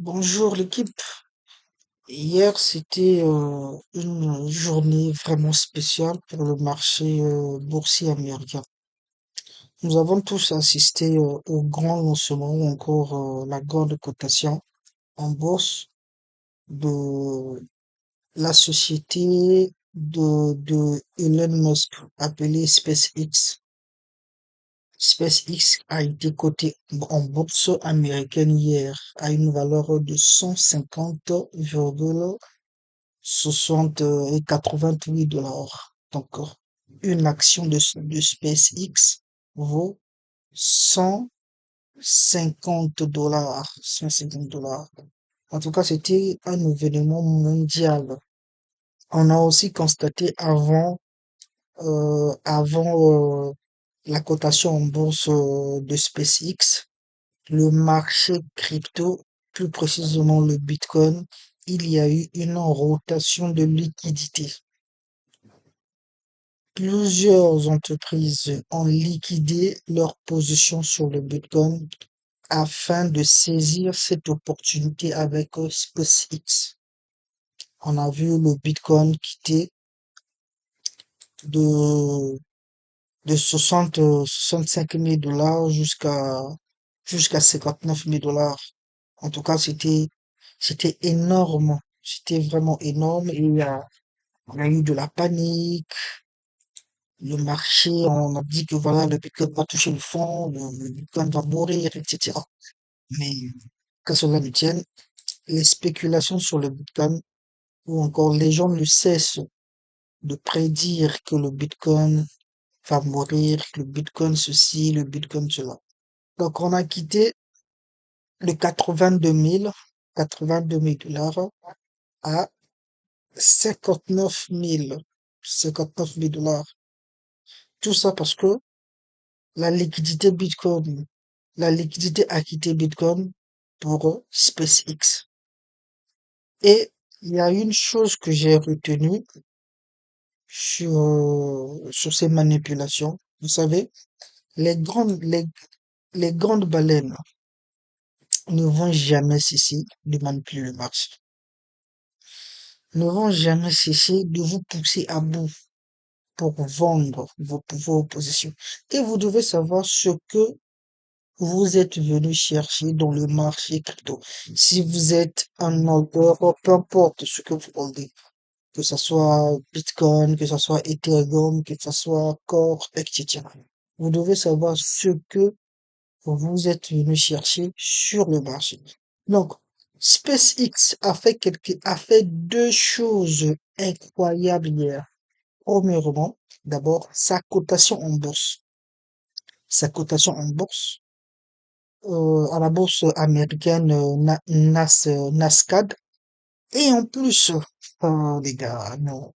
Bonjour l'équipe. Hier, c'était une journée vraiment spéciale pour le marché boursier américain. Nous avons tous assisté au grand lancement ou encore la grande cotation en bourse de la société de Elon Musk appelée SpaceX. SpaceX a été coté en bourse américaine hier à une valeur de 150,60 et 88 dollars. Donc, une action de SpaceX vaut 150 dollars. 150 dollars. En tout cas, c'était un événement mondial. On a aussi constaté avant la cotation en bourse de SpaceX, le marché crypto, plus précisément le Bitcoin, il y a eu une rotation de liquidités. Plusieurs entreprises ont liquidé leur position sur le Bitcoin afin de saisir cette opportunité avec SpaceX. On a vu le Bitcoin quitter de, de 65 000 dollars jusqu'à 59 000 dollars. En tout cas, c'était énorme. C'était vraiment énorme. Il y a eu de la panique. Le marché, on a dit que voilà, le Bitcoin va toucher le fond, le Bitcoin va mourir, etc. Mais qu'à cela ne tienne, les spéculations sur le Bitcoin, ou encore les gens ne cessent de prédire que le Bitcoin va mourir, que le Bitcoin ceci, le Bitcoin cela. Donc on a quitté le 82 000 dollars à 59 000 dollars. Tout ça parce que la liquidité Bitcoin, la liquidité a quitté Bitcoin pour SpaceX. Et il y a une chose que j'ai retenue sur ces manipulations. Vous savez, les grandes, les, les grandes baleines ne vont jamais cesser de manipuler le marché, ne vont jamais cesser de vous pousser à bout pour vendre vos positions. Et vous devez savoir ce que vous êtes venu chercher dans le marché crypto. Si vous êtes un holder, peu importe ce que vous holdez, que ce soit Bitcoin, que ce soit Ethereum, que ce soit Core, etc. Vous devez savoir ce que vous êtes venu chercher sur le marché. Donc, SpaceX a fait deux choses incroyables hier. Premièrement, d'abord, sa cotation en bourse. Sa cotation en bourse à la bourse américaine Nasdaq. Et en plus, les gars, non,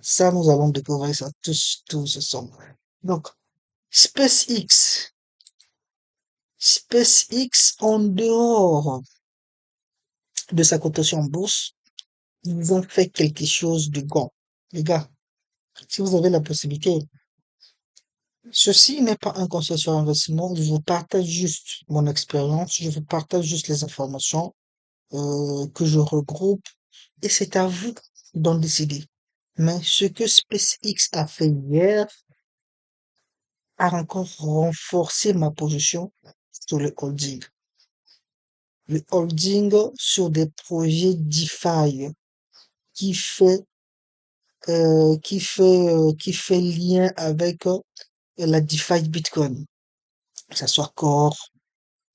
ça nous allons découvrir ça tous ensemble. Donc, SpaceX, SpaceX en dehors de sa cotation en bourse, ils ont fait quelque chose de grand. Les gars, si vous avez la possibilité, ceci n'est pas un conseil sur investissement, je vous partage juste mon expérience, je vous partage juste les informations que je regroupe et c'est à vous d'en décider. Mais ce que SpaceX a fait hier a encore renforcé ma position sur le holding. Le holding sur des projets DeFi qui fait, qui fait lien avec la DeFi Bitcoin, que ce soit Core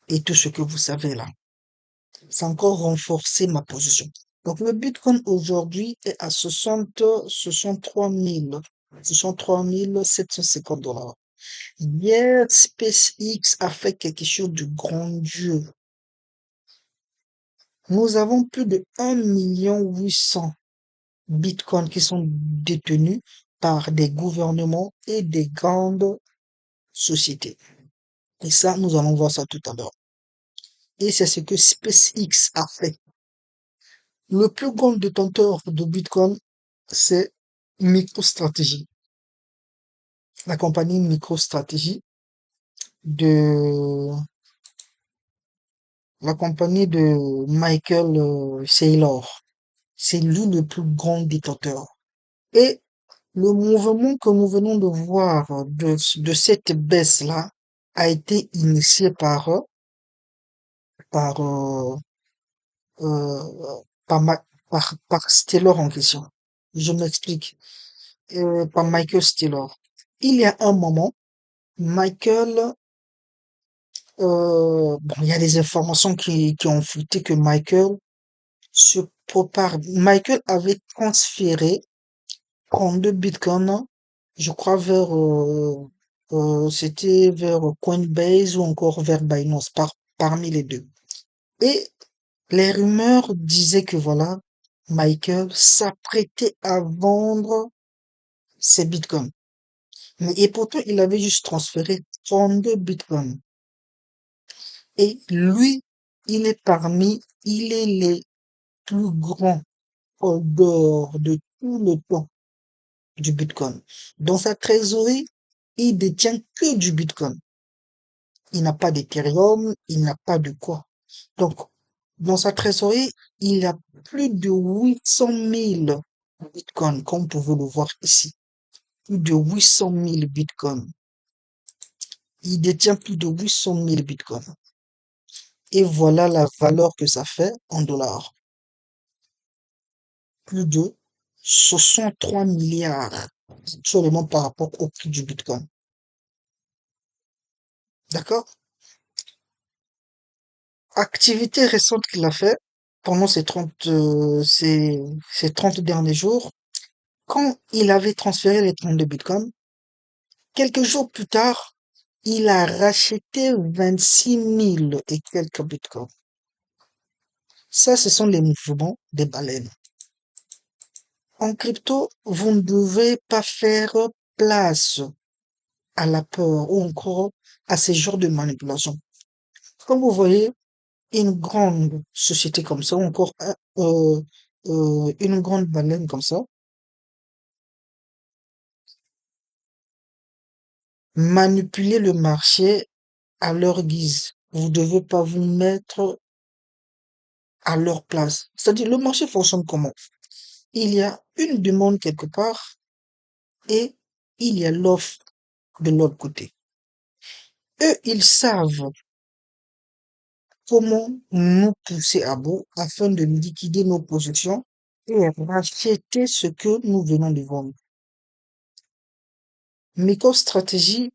et tout ce que vous savez là. Ça a encore renforcé ma position. Donc le Bitcoin aujourd'hui est à 63 750 dollars. Hier, SpaceX a fait quelque chose de grandiose. Nous avons plus de 1 800 000 bitcoins qui sont détenus par des gouvernements et des grandes sociétés. Et ça, nous allons voir ça tout à l'heure. Et c'est ce que SpaceX a fait. Le plus grand détenteur de bitcoin, c'est MicroStrategy. La compagnie MicroStrategy de, la compagnie de Michael Saylor. C'est lui le plus grand détenteur. Et le mouvement que nous venons de voir de cette baisse-là a été initié par, euh, euh, par Taylor en question. Je m'explique. Par Michael Taylor. Il y a un moment, Michael, bon, il y a des informations qui ont fuité que Michael se prépare. Michael avait transféré 32 bitcoins, je crois c'était vers Coinbase ou encore vers Binance, parmi les deux. Et les rumeurs disaient que voilà, Michael s'apprêtait à vendre ses bitcoins. Et pourtant, il avait juste transféré 32 bitcoins. Et lui, il est les plus grands holders de tout le temps du bitcoin. Dans sa trésorerie, il détient que du bitcoin. Il n'a pas d'Ethereum, il n'a pas de quoi. Donc, dans sa trésorerie, il a plus de 800 000 bitcoins, comme vous pouvez le voir ici. Plus de 800 000 bitcoins. Il détient plus de 800 000 bitcoins. Et voilà la valeur que ça fait en dollars. Plus de 63 milliards seulement par rapport au prix du bitcoin. D'accord? Activité récente qu'il a fait pendant ces 30 derniers jours, quand il avait transféré les 32 bitcoins, quelques jours plus tard, il a racheté 26 000 et quelques bitcoins. Ça, ce sont les mouvements des baleines. En crypto, vous ne devez pas faire place à la peur ou encore à ces genres de manipulation. Comme vous voyez, une grande société comme ça, ou encore une grande baleine comme ça, manipuler le marché à leur guise. Vous devez pas vous mettre à leur place. C'est-à-dire, le marché fonctionne comment? Il y a une demande quelque part et il y a l'offre de l'autre côté. Eux, ils savent comment nous pousser à bout afin de liquider nos positions et racheter ce que nous venons de vendre. MicroStrategy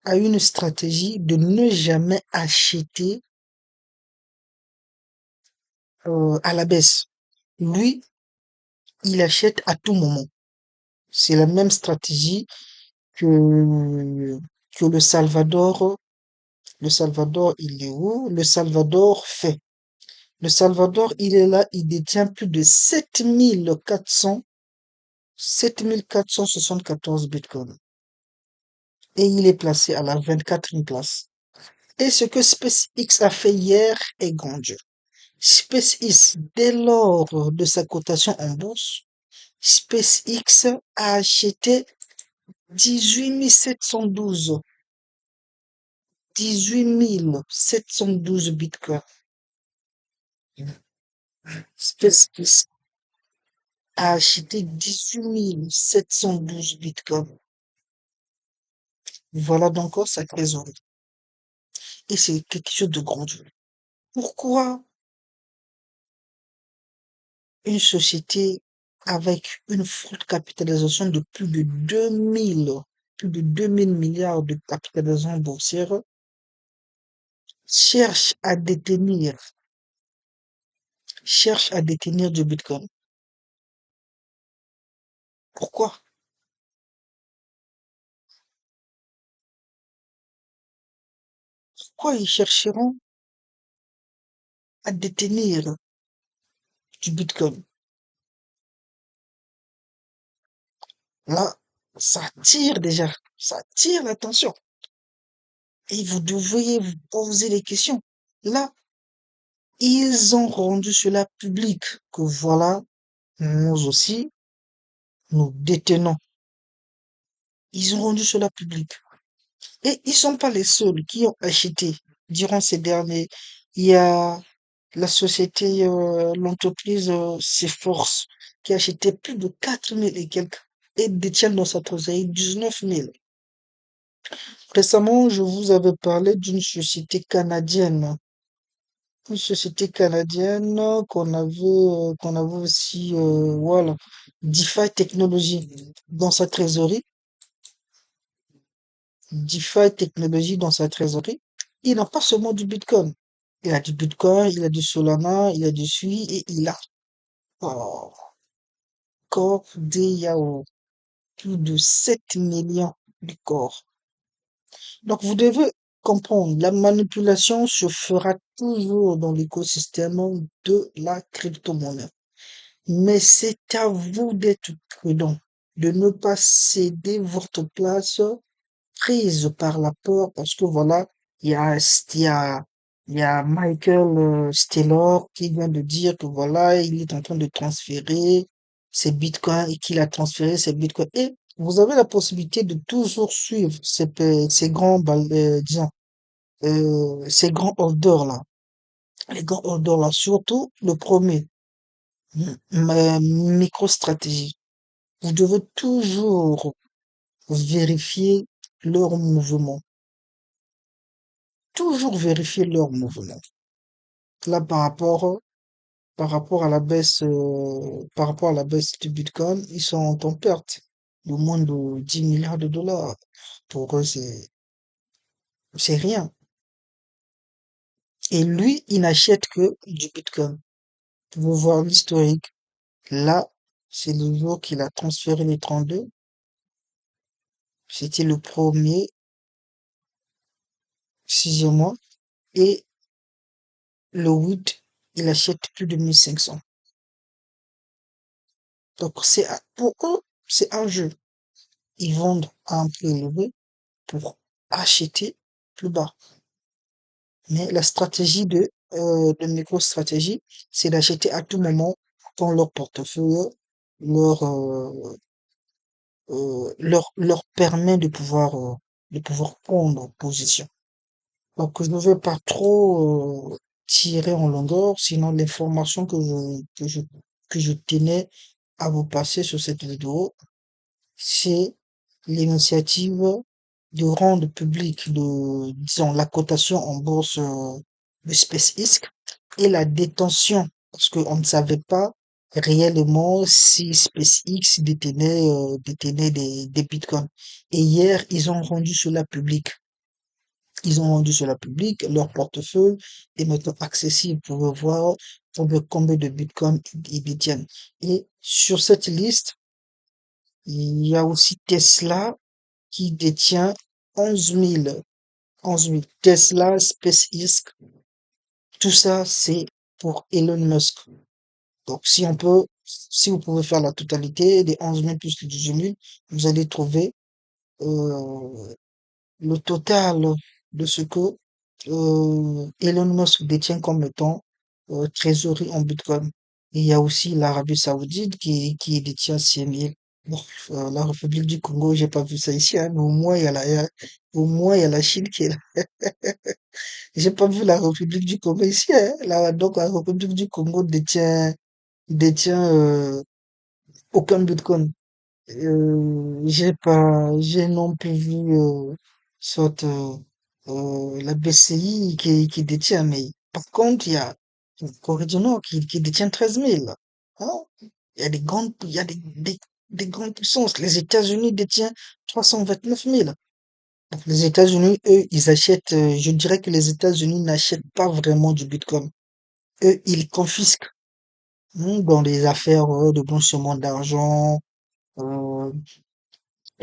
a une stratégie de ne jamais acheter à la baisse. Lui, il achète à tout moment. C'est la même stratégie que, que le Salvador. Le Salvador, il est où? Le Salvador fait. Le Salvador, il est là, il détient plus de 7474 bitcoins. Et il est placé à la 24e place. Et ce que SpaceX a fait hier est grandiose. SpaceX, dès lors de sa cotation en bourse, SpaceX a acheté 18 712 bitcoins. SpaceX a acheté 18 712 bitcoins. Voilà donc sa trésorerie. Et c'est quelque chose de grandiose. Pourquoi une société avec une forte capitalisation de plus de 2000 milliards de capitalisation boursière cherche à détenir, cherche à détenir du Bitcoin? Pourquoi? Pourquoi ils chercheront à détenir du Bitcoin? Là, ça attire l'attention. Et vous devriez vous poser des questions. Là, ils ont rendu cela public que voilà, nous aussi, nous détenons. Ils ont rendu cela public. Et ils sont pas les seuls qui ont acheté durant ces derniers. Il y a la société, l'entreprise Ceforce qui a acheté plus de 4000 et quelques et détient dans sa trésorerie 19 000. Récemment, je vous avais parlé d'une société canadienne. Une société canadienne qu'on avait aussi, voilà, DeFi Technologies dans sa trésorerie. DeFi Technologies dans sa trésorerie. Il n'a pas seulement du Bitcoin. Il a du Bitcoin, il a du Solana, il a du SUI et il a encore des yaourts. Plus de 7 millions de corps. Donc, vous devez comprendre, la manipulation se fera toujours dans l'écosystème de la crypto-monnaie. Mais c'est à vous d'être prudent, de ne pas céder votre place prise par la peur parce que voilà, il y a, il y a Michael Taylor qui vient de dire que voilà, il est en train de transférer ses bitcoins et qu'il a transféré ses bitcoins. Et vous avez la possibilité de toujours suivre ces grands, disons, ces grands holders là. Les grands holders là, surtout le premier, MicroStrategy. Vous devez toujours vérifier leurs mouvements. Toujours vérifier leurs mouvements. Là, par rapport à la baisse, par rapport à la baisse du Bitcoin, ils sont en perte de moins de 10 milliards de dollars. Pour eux, c'est rien. Et lui, il n'achète que du Bitcoin. Vous voir l'historique. Là, c'est le jour qu'il a transféré les 32. C'était le premier, sixième mois. Et le 8, il achète plus de 1500. Donc, pour eux, c'est un jeu. Ils vendent à un prix élevé pour acheter plus bas. Mais la stratégie de MicroStrategy, c'est d'acheter à tout moment quand leur portefeuille leur, leur permet de pouvoir prendre position. Donc, je ne vais pas trop tirer en longueur, sinon l'information que je tenais à vous passer sur cette vidéo, c'est l'initiative de rendre public disons, la cotation en bourse de SpaceX et la détention, parce qu'on ne savait pas réellement si SpaceX détenait des bitcoins. Et hier, ils ont rendu cela public. Ils ont rendu cela public, leur portefeuille est maintenant accessible pour voir combien de bitcoins ils détiennent. Et sur cette liste, il y a aussi Tesla qui détient 11 000, 11 000. Tesla, SpaceX, tout ça, c'est pour Elon Musk. Donc, si vous pouvez faire la totalité des 11 000 plus les 18 000, vous allez trouver euh, le total de ce que Elon Musk détient comme étant trésorerie en Bitcoin. Et il y a aussi l'Arabie Saoudite qui détient 6 000. Bon, la République du Congo, j'ai pas vu ça ici, hein, mais au moins au moins il y a la Chine qui est là. J'ai pas vu la République du Congo ici, hein. Là, donc la République du Congo détient aucun Bitcoin. J'ai non plus vu soit la BCI qui détient, mais par contre, il y a la Corée du Nord qui détient 13 000. Hein? Il y a des grandes puissances. Les États-Unis détiennent 329 000. Donc, les États-Unis, eux, ils achètent, je dirais que les États-Unis n'achètent pas vraiment du Bitcoin. Eux, ils confisquent dans les affaires de blanchiment d'argent,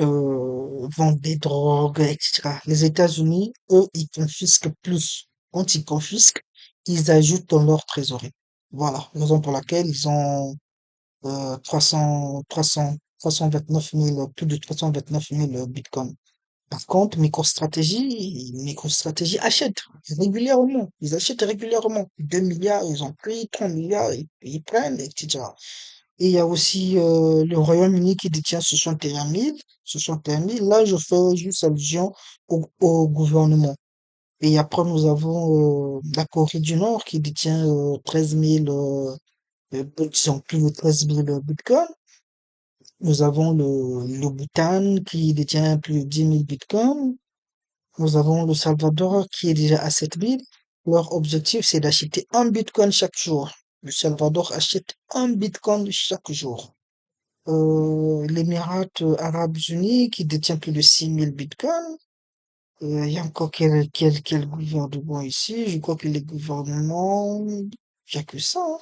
euh, vente des drogues, etc. Les États-Unis, eux, ils confisquent plus. Quand ils confisquent, ils ajoutent dans leur trésorerie. Voilà, raison pour laquelle ils ont 329 000, plus de 329 000 bitcoins. Par contre, MicroStrategy achète régulièrement. Ils achètent régulièrement. 2 milliards, ils ont pris, 3 milliards, ils prennent, etc. Et il y a aussi le Royaume-Uni qui détient 61 000. 61 000. Là, je fais juste allusion au gouvernement. Et après, nous avons la Corée du Nord qui détient 13 000, disons plus de 13 000 bitcoins. Nous avons le Bhoutan qui détient plus de 10 000 bitcoins. Nous avons le Salvador qui est déjà à 7 000. Leur objectif, c'est d'acheter un bitcoin chaque jour. Le Salvador achète un bitcoin chaque jour. L'Émirat arabes unis qui détient plus de 6 000 bitcoins. Il y a encore quel gouvernement ici? Je crois que les gouvernements, il n'y a que ça, hein.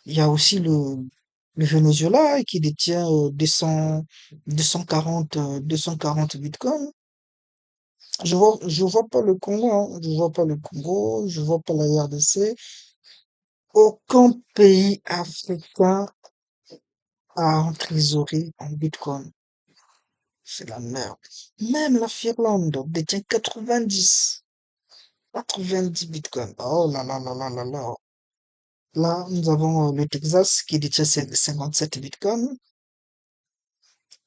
Il y a aussi le Venezuela qui détient 240 bitcoins. Je vois pas le Congo, hein. Je vois pas le Congo, je vois pas la RDC. Aucun pays africain a en trésorerie en bitcoin. C'est la merde. Même la Finlande détient 90 bitcoins. Oh là là là là là là. Là, nous avons le Texas qui détient 57 bitcoins.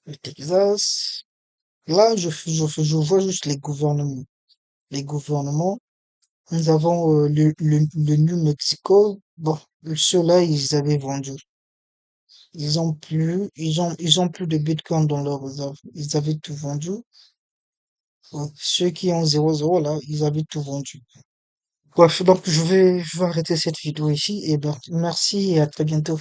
Le Texas. Là, je vois juste les gouvernements. Les gouvernements. Nous avons le New Mexico. Bon, ceux-là, ils avaient vendu. Ils ont plus de bitcoin dans leur réserve. Ils avaient tout vendu. Ouais. Ceux qui ont 0,0 là, ils avaient tout vendu. Bref, donc je vais arrêter cette vidéo ici et ben, merci et à très bientôt.